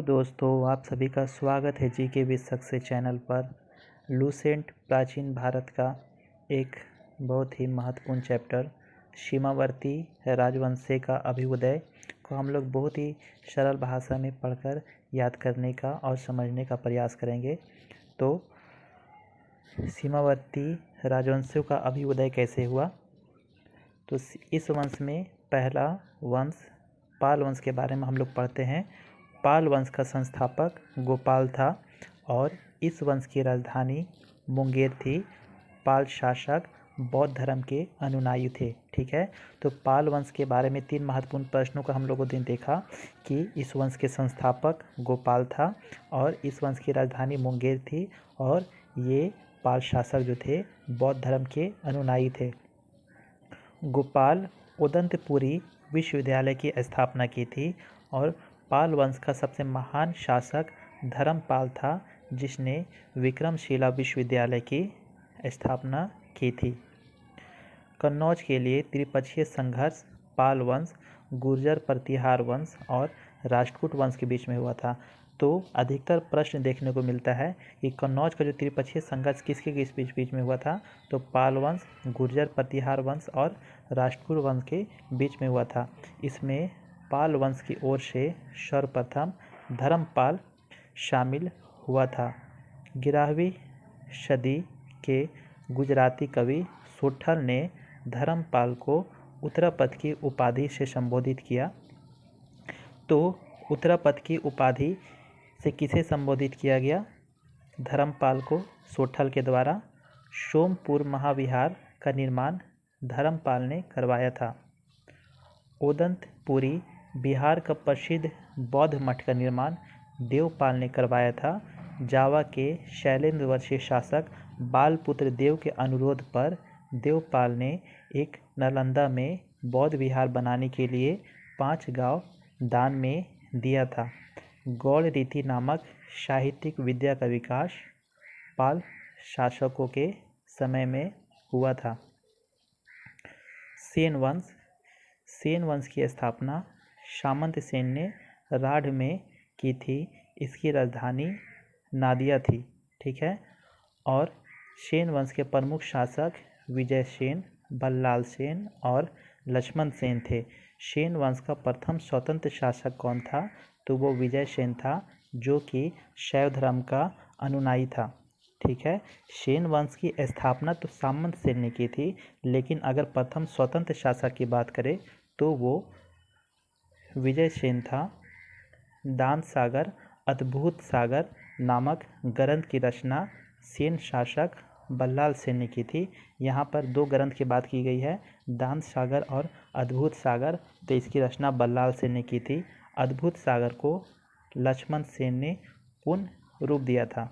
दोस्तों, आप सभी का स्वागत है जी के विद सक्सेस चैनल पर। लूसेंट प्राचीन भारत का एक बहुत ही महत्वपूर्ण चैप्टर सीमावर्ती राजवंश का अभ्युदय को हम लोग बहुत ही सरल भाषा में पढ़कर याद करने का और समझने का प्रयास करेंगे। तो सीमावर्ती राजवंशों का अभ्युदय कैसे हुआ? तो इस वंश में पहला वंश पाल वंश के बारे में हम लोग पढ़ते हैं। पाल वंश का संस्थापक गोपाल था और इस वंश की राजधानी मुंगेर थी। पाल शासक बौद्ध धर्म के अनुयायी थे। ठीक है, तो पाल वंश के बारे में 3 महत्वपूर्ण प्रश्नों को हम लोगों ने देखा कि इस वंश के संस्थापक गोपाल था और इस वंश की राजधानी मुंगेर थी और ये पाल शासक जो थे बौद्ध धर्म के अनुयायी थे। गोपाल उदंतपुरी विश्वविद्यालय की स्थापना की थी और पाल वंश का सबसे महान शासक धर्मपाल था जिसने विक्रमशिला विश्वविद्यालय की स्थापना की थी। कन्नौज के लिए त्रिपक्षीय संघर्ष पाल वंश, गुर्जर प्रतिहार वंश और राष्ट्रकूट वंश के बीच में हुआ था। तो अधिकतर प्रश्न देखने को मिलता है कि कन्नौज का जो त्रिपक्षीय संघर्ष किसके किस बीच में हुआ था, तो पाल वंश, गुर्जर प्रतिहार वंश और राष्ट्रकूट वंश के बीच में हुआ था। इसमें पाल वंश की ओर से सर्वप्रथम धर्मपाल शामिल हुआ था। 11वीं सदी के गुजराती कवि सोठल ने धर्मपाल को उत्तरापद की उपाधि से संबोधित किया। तो उत्तरापद की उपाधि से किसे संबोधित किया गया? धर्मपाल को सोठल के द्वारा। सोमपुर महाविहार का निर्माण धर्मपाल ने करवाया था। उदंतपुरी बिहार का प्रसिद्ध बौद्ध मठ का निर्माण देवपाल ने करवाया था। जावा के शैलेंद्र वंशी शासक बालपुत्र देव के अनुरोध पर देवपाल ने एक नालंदा में बौद्ध विहार बनाने के लिए 5 गांव दान में दिया था। गौड़ रीति नामक साहित्यिक विद्या का विकास पाल शासकों के समय में हुआ था। सेन वंश की स्थापना सामंत सेन ने राढ़ में की थी। इसकी राजधानी नादिया थी। ठीक है, और सेन वंश के प्रमुख शासक विजय सेन, बल्लाल सेन और लक्ष्मण सेन थे। सेन वंश का प्रथम स्वतंत्र शासक कौन था? तो वो विजय सेन था जो कि शैव धर्म का अनुयायी था। ठीक है, सेन वंश की स्थापना तो सामंत सेन ने की थी, लेकिन अगर प्रथम स्वतंत्र शासक की बात करें तो वो विजय सेन था। दान सागर अद्भुत सागर नामक ग्रंथ की रचना सेन शासक बल्लाल सेन ने की थी। यहाँ पर 2 ग्रंथ की बात की गई है, दान सागर और अद्भुत सागर। तो इसकी रचना बल्लाल सेन ने की थी। अद्भुत सागर को लक्ष्मण सेन ने पूर्ण रूप दिया था।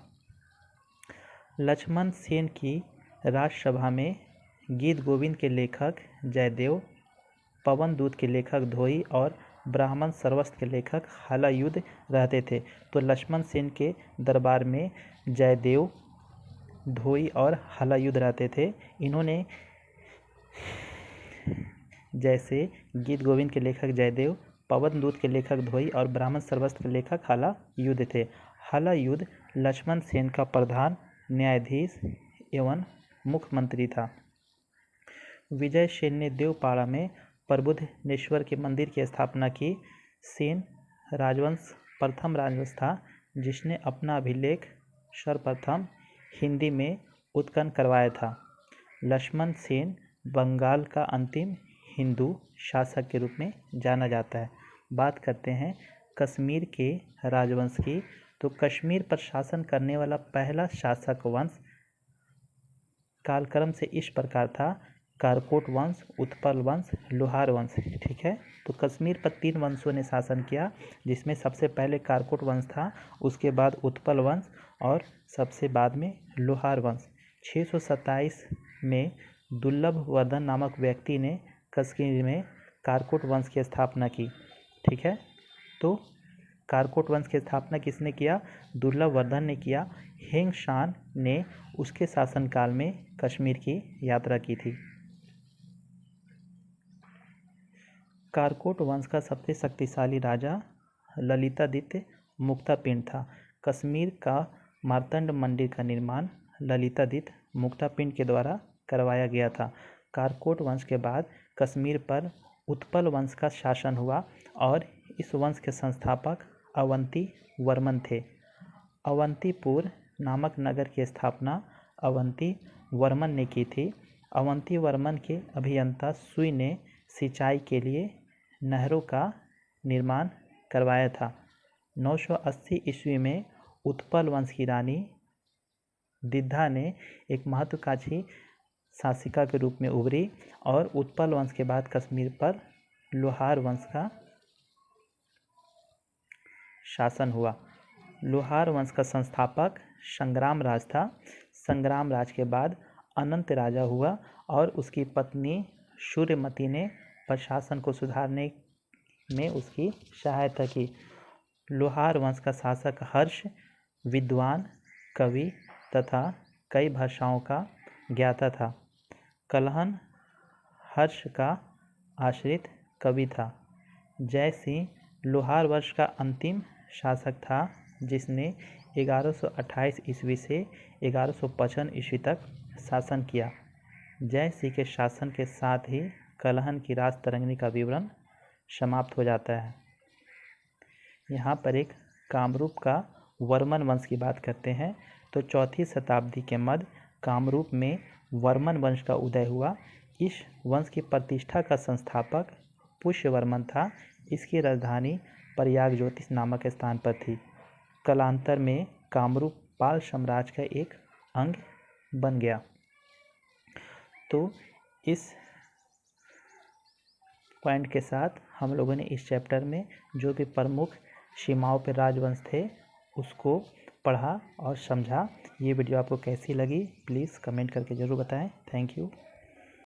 लक्ष्मण सेन की राजसभा में गीत गोविंद के लेखक जयदेव, पवन दूत के लेखक धोई और ब्राह्मण सर्वस्त्र के लेखक हलायुध रहते थे। तो लक्ष्मण सेन के दरबार में जयदेव, धोई और हलायुध रहते थे। इन्होंने जैसे गीत गोविंद के लेखक जयदेव, पवन दूत के लेखक धोई और ब्राह्मण सर्वस्त्र के लेखक हलायुध थे। हलायुध लक्ष्मण सेन का प्रधान न्यायाधीश एवं मुख्यमंत्री था। विजय सेन ने देवपाड़ा में प्रबुद्धनेश्वर के मंदिर की स्थापना की। सेन राजवंश प्रथम राजवंश था जिसने अपना अभिलेख सर्वप्रथम हिंदी में उत्पन्न करवाया था। लक्ष्मण सेन बंगाल का अंतिम हिंदू शासक के रूप में जाना जाता है। बात करते हैं कश्मीर के राजवंश की। तो कश्मीर पर शासन करने वाला पहला शासक वंश कालक्रम से इस प्रकार था: कारकोट वंश, उत्पल वंश, लोहार वंश। ठीक है, तो कश्मीर पर 3 वंशों ने शासन किया, जिसमें सबसे पहले कारकोट वंश था, उसके बाद उत्पल वंश और सबसे बाद में लोहार वंश। 627 में दुर्लभ वर्धन नामक व्यक्ति ने कश्मीर में कारकोट वंश की स्थापना की। ठीक है, तो कारकोट वंश की स्थापना किसने किया? दुर्लभ वर्धन ने किया। हेंग शान ने उसके शासनकाल में कश्मीर की यात्रा की थी। कारकोट वंश का सबसे शक्तिशाली राजा ललितादित्य मुक्तापिंड था। कश्मीर का मार्तंड मंदिर का निर्माण ललितादित्य मुक्तापिंड के द्वारा करवाया गया था। कारकोट वंश के बाद कश्मीर पर उत्पल वंश का शासन हुआ और इस वंश के संस्थापक अवंती वर्मन थे। अवंतीपुर नामक नगर की स्थापना अवंती वर्मन ने की थी। अवंती वर्मन के अभियंता सुई ने सिंचाई के लिए नहरों का निर्माण करवाया था। 980 ईस्वी में उत्पल वंश की रानी दिद्धा ने एक महत्वाकांक्षी शासिका के रूप में उभरी और उत्पल वंश के बाद कश्मीर पर लोहार वंश का शासन हुआ। लोहार वंश का संस्थापक संग्राम राज था। संग्राम राज के बाद अनंत राजा हुआ और उसकी पत्नी सूर्यमती ने प्रशासन को सुधारने में उसकी सहायता की। लोहार वंश का शासक हर्ष विद्वान, कवि तथा कई भाषाओं का ज्ञाता था। कलहन हर्ष का आश्रित कवि था। जय सिंह लोहार वंश का अंतिम शासक था जिसने 1128 ईस्वी से 1155 ईस्वी तक शासन किया। जय सिंह के शासन के साथ ही कलहन की राज तरंगिणी का विवरण समाप्त हो जाता है। यहाँ पर एक कामरूप का वर्मन वंश की बात करते हैं तो 4वीं शताब्दी के मध्य कामरूप में वर्मन वंश का उदय हुआ। इस वंश की प्रतिष्ठा का संस्थापक पुष्यवर्मन था। इसकी राजधानी प्रयाग ज्योतिष नामक स्थान पर थी। कालांतर में कामरूप पाल साम्राज्य का एक अंग बन गया। तो इस पॉइंट के साथ हम लोगों ने इस चैप्टर में जो भी प्रमुख सीमाओं पर राजवंश थे उसको पढ़ा और समझा। ये वीडियो आपको कैसी लगी प्लीज़ कमेंट करके ज़रूर बताएं। Thank you.